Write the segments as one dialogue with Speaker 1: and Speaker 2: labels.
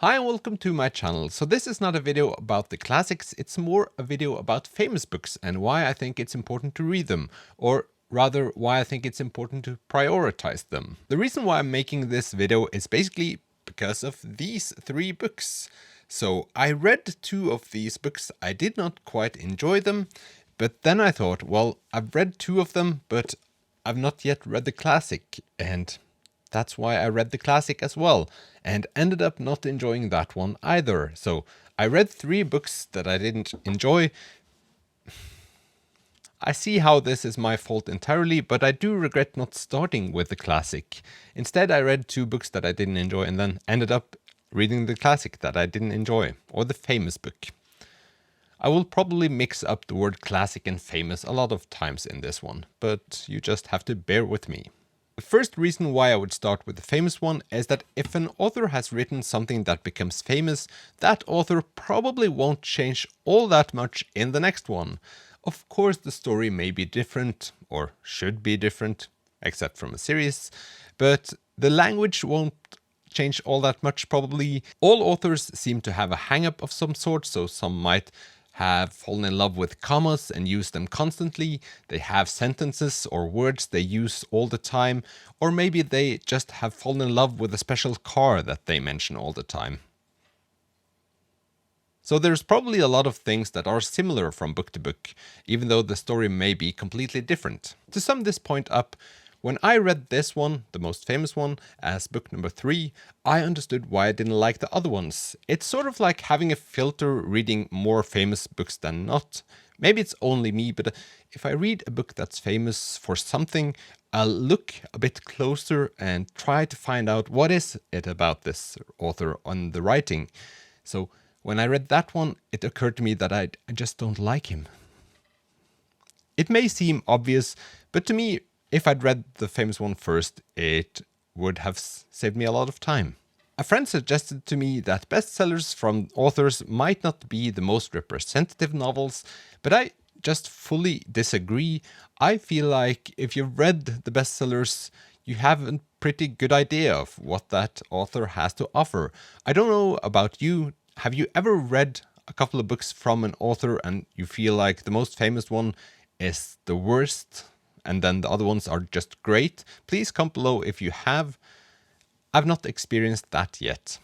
Speaker 1: Hi and welcome to my channel. So this is not a video about the classics, it's more a video about famous books and why I think it's important to read them, or rather why I think it's important to prioritize them. The reason why I'm making this video is basically because of these three books. So I read two of these books, I did not quite enjoy them, but then I thought, well, I've read two of them, but I've not yet read the classic, and that's why I read the classic as well, and ended up not enjoying that one either. So I read three books that I didn't enjoy. I see how this is my fault entirely, but I do regret not starting with the classic. Instead, I read two books that I didn't enjoy and then ended up reading the classic that I didn't enjoy, or the famous book. I will probably mix up the word classic and famous a lot of times in this one, but you just have to bear with me. The first reason why I would start with the famous one is that if an author has written something that becomes famous, that author probably won't change all that much in the next one. Of course, the story may be different, or should be different, except from a series, but the language won't change all that much probably. All authors seem to have a hang-up of some sort, so some might have fallen in love with commas and use them constantly. They have sentences or words they use all the time, or maybe they just have fallen in love with a special car that they mention all the time. So there's probably a lot of things that are similar from book to book, even though the story may be completely different. To sum this point up, when I read this one, the most famous one, as book number 3, I understood why I didn't like the other ones. It's sort of like having a filter reading more famous books than not. Maybe it's only me, but if I read a book that's famous for something, I'll look a bit closer and try to find out what is it about this author on the writing. So when I read that one, it occurred to me that I just don't like him. It may seem obvious, but to me, if I'd read the famous one first, it would have saved me a lot of time. A friend suggested to me that bestsellers from authors might not be the most representative novels, but I just fully disagree. I feel like if you've read the bestsellers, you have a pretty good idea of what that author has to offer. I don't know about you. Have you ever read a couple of books from an author and you feel like the most famous one is the worst, and then the other ones are just great? Please comment below if you have. I've not experienced that yet.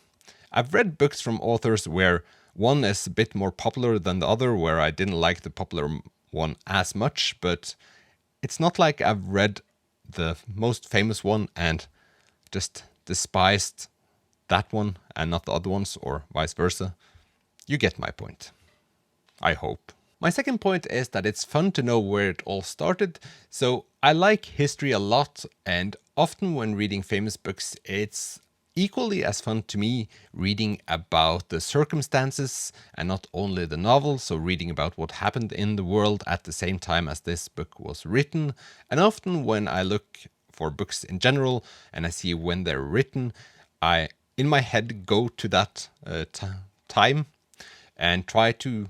Speaker 1: I've read books from authors where one is a bit more popular than the other, where I didn't like the popular one as much, but it's not like I've read the most famous one and just despised that one and not the other ones, or vice versa. You get my point. I hope. My second point is that it's fun to know where it all started. So I like history a lot, and often when reading famous books, it's equally as fun to me reading about the circumstances and not only the novel, so reading about what happened in the world at the same time as this book was written. And often when I look for books in general and I see when they're written, I, in my head, go to that time and try to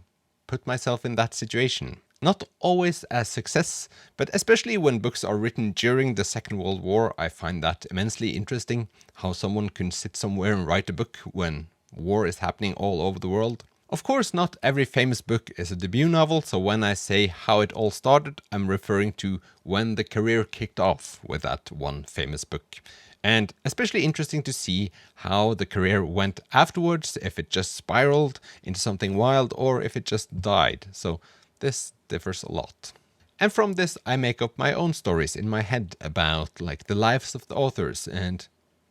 Speaker 1: put myself in that situation. Not always a success, but especially when books are written during the Second World War, I find that immensely interesting, how someone can sit somewhere and write a book when war is happening all over the world. Of course, not every famous book is a debut novel, so when I say how it all started, I'm referring to when the career kicked off with that one famous book. And especially interesting to see how the career went afterwards, if it just spiraled into something wild or if it just died. So this differs a lot. And from this, I make up my own stories in my head about like the lives of the authors, and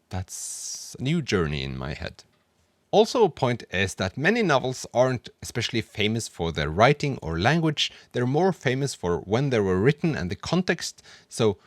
Speaker 1: that's a new journey in my head. Also, a point is that many novels aren't especially famous for their writing or language. They're more famous for when they were written and the context. So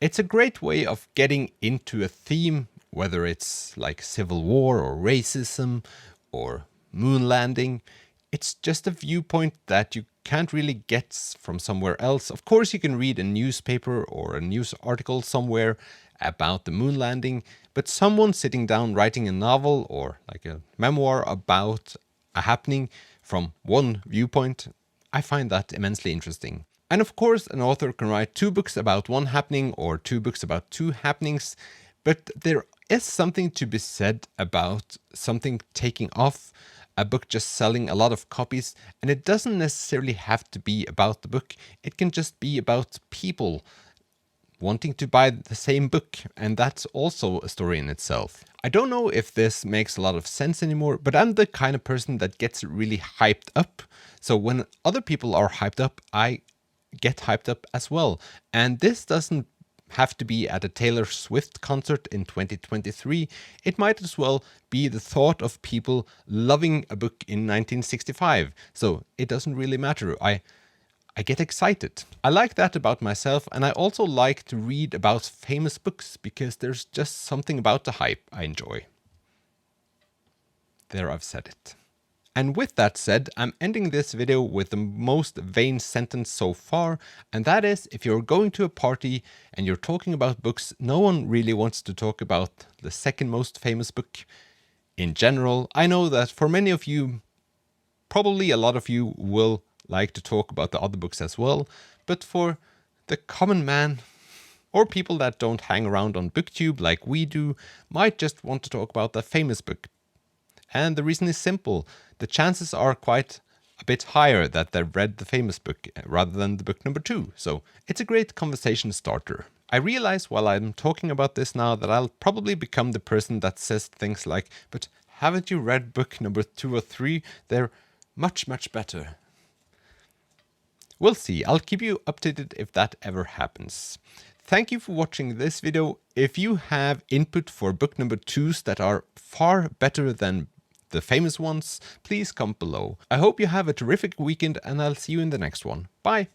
Speaker 1: it's a great way of getting into a theme, whether it's like civil war or racism or moon landing. It's just a viewpoint that you can't really get from somewhere else. Of course, you can read a newspaper or a news article somewhere about the moon landing, but someone sitting down writing a novel or like a memoir about a happening from one viewpoint, I find that immensely interesting. And of course, an author can write 2 books about one happening or 2 books about 2 happenings, but there is something to be said about something taking off, a book just selling a lot of copies, and it doesn't necessarily have to be about the book. It can just be about people wanting to buy the same book, and that's also a story in itself. I don't know if this makes a lot of sense anymore, but I'm the kind of person that gets really hyped up. So when other people are hyped up, I get hyped up as well. And this doesn't have to be at a Taylor Swift concert in 2023. It might as well be the thought of people loving a book in 1965. So it doesn't really matter. I get excited. I like that about myself, and I also like to read about famous books because there's just something about the hype I enjoy. There, I've said it. And with that said, I'm ending this video with the most vain sentence so far, and that is, if you're going to a party and you're talking about books, no one really wants to talk about the second most famous book. In general, I know that for many of you, probably a lot of you will like to talk about the other books as well, but for the common man, or people that don't hang around on BookTube like we do, might just want to talk about the famous book. And the reason is simple. The chances are quite a bit higher that they've read the famous book rather than the book number 2. So it's a great conversation starter. I realize while I'm talking about this now that I'll probably become the person that says things like, but haven't you read book number 2 or 3? They're much, much better. We'll see. I'll keep you updated if that ever happens. Thank you for watching this video. If you have input for book number 2s that are far better than the famous ones, please comment below. I hope you have a terrific weekend, and I'll see you in the next one. Bye!